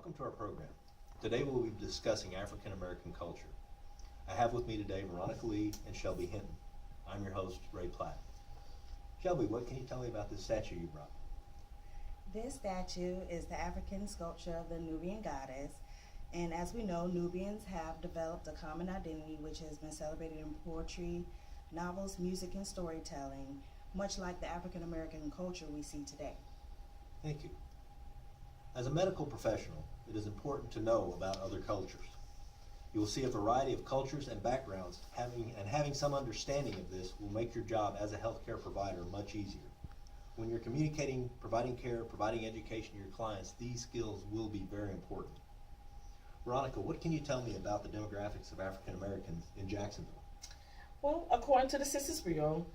Welcome to our program. Today we'll be discussing African American culture. I have with me today Veronica Lee and Shelby Hinton. I'm your host, Ray Platt. Shelby, what can you tell me about this statue you brought? This statue is the African sculpture of the Nubian goddess. And as we know, Nubians have developed a common identity which has been celebrated in poetry, novels, music, and storytelling, much like the African American culture we see today. Thank you. As a medical professional, it is important to know about other cultures. You will see a variety of cultures and backgrounds, having some understanding of this will make your job as a healthcare provider much easier. When you're communicating, providing care, providing education to your clients, these skills will be very important. Veronica, what can you tell me about the demographics of African Americans in Jacksonville? Well, according to the Census Bureau,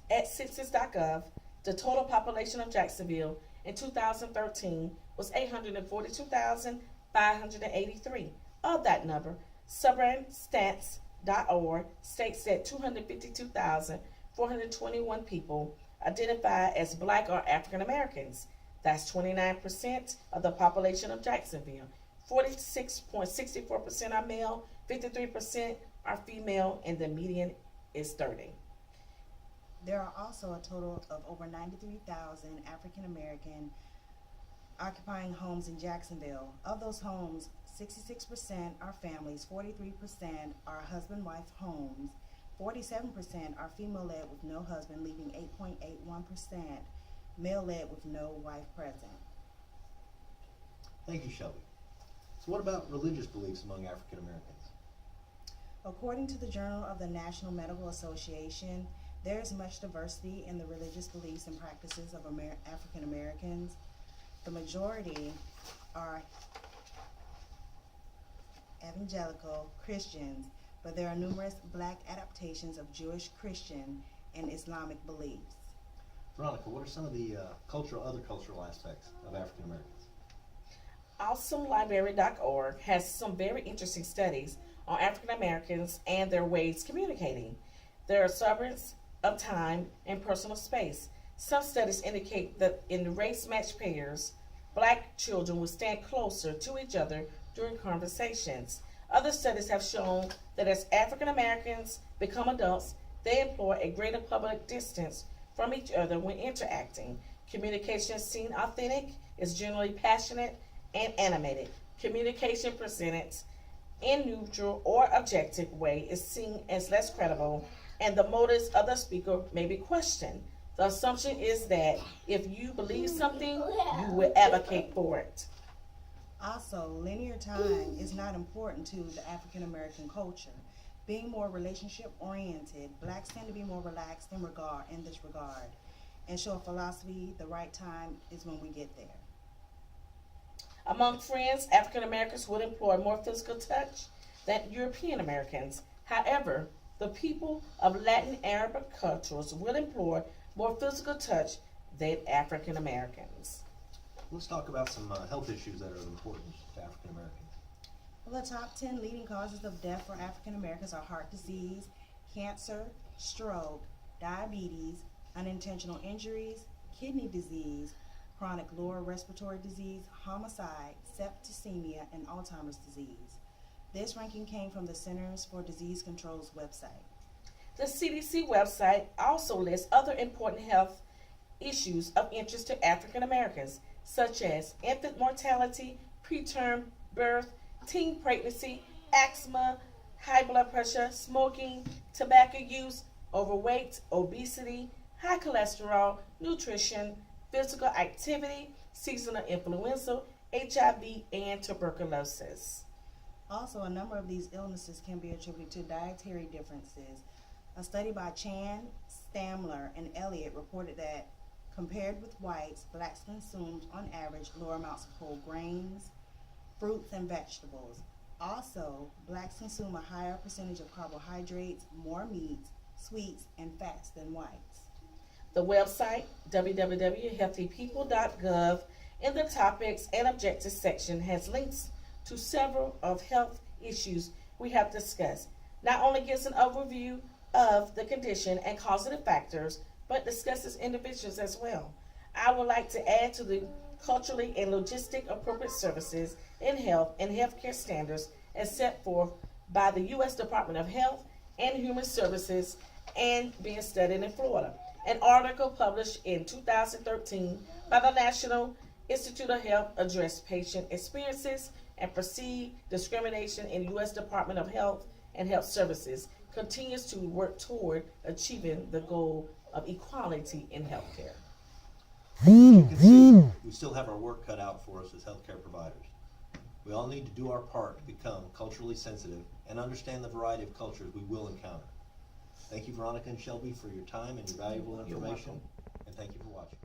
at census.gov, the total population of Jacksonville in 2013 was 842,583. Of that number, subanstats.org states that 252,421 people identify as Black or African Americans. That's 29% of the population of Jacksonville. 46.64% are male, 53% are female, and the median is 30. There are also a total of over 93,000 African American occupying homes in Jacksonville. Of those homes, 66% are families, 43% are husband-wife homes, 47% are female-led with no husband, leaving 8.81% male-led with no wife present. Thank you, Shelby. So what about religious beliefs among African Americans? According to the Journal of the National Medical Association, there is much diversity in the religious beliefs and practices of African Americans. The majority are evangelical Christians, but there are numerous Black adaptations of Jewish, Christian, and Islamic beliefs. Veronica, what are some of the other cultural aspects of African Americans? AwesomeLibrary.org has some very interesting studies on African Americans and their ways communicating. There are subjects of time and personal space. Some studies indicate that in race-matched pairs, Black children will stand closer to each other during conversations. Other studies have shown that as African Americans become adults, they employ a greater public distance from each other when interacting. Communication seen authentic is generally passionate and animated. Communication presented in neutral or objective way is seen as less credible, and the motives of the speaker may be questioned. The assumption is that if you believe something, you will advocate for it. Also, linear time is not important to the African American culture. Being more relationship oriented, Blacks tend to be more relaxed in this regard and show a philosophy the right time is when we get there. Among friends, African Americans would employ more physical touch than European Americans. However, the people of Latin Arabic cultures will employ more physical touch than African Americans. Let's talk about some health issues that are important to African Americans. Well, the top 10 leading causes of death for African Americans are heart disease, cancer, stroke, diabetes, unintentional injuries, kidney disease, chronic lower respiratory disease, homicide, septicemia, and Alzheimer's disease. This ranking came from the Centers for Disease Control's website. The CDC website also lists other important health issues of interest to African Americans, such as infant mortality, preterm birth, teen pregnancy, asthma, high blood pressure, smoking, tobacco use, overweight, obesity, high cholesterol, nutrition, physical activity, seasonal influenza, HIV, and tuberculosis. Also, a number of these illnesses can be attributed to dietary differences. A study by Chan, Stamler, and Elliott reported that compared with whites, Blacks consumed on average lower amounts of whole grains, fruits, and vegetables. Also, Blacks consume a higher percentage of carbohydrates, more meats, sweets, and fats than whites. The website, www.healthypeople.gov, in the topics and objectives section has links to several of health issues we have discussed. Not only gives an overview of the condition and causative factors, but discusses individuals as well. I would like to add to the culturally and logistic appropriate services in health and healthcare standards as set forth by the U.S. Department of Health and Human Services and being studied in Florida. An article published in 2013 by the National Institute of Health addressed patient experiences and perceived discrimination in U.S. Department of Health and Health Services continues to work toward achieving the goal of equality in healthcare. As you can see, we still have our work cut out for us as healthcare providers. We all need to do our part to become culturally sensitive and understand the variety of cultures we will encounter. Thank you, Veronica and Shelby, for your time and your valuable You're information, welcome. and thank you for watching.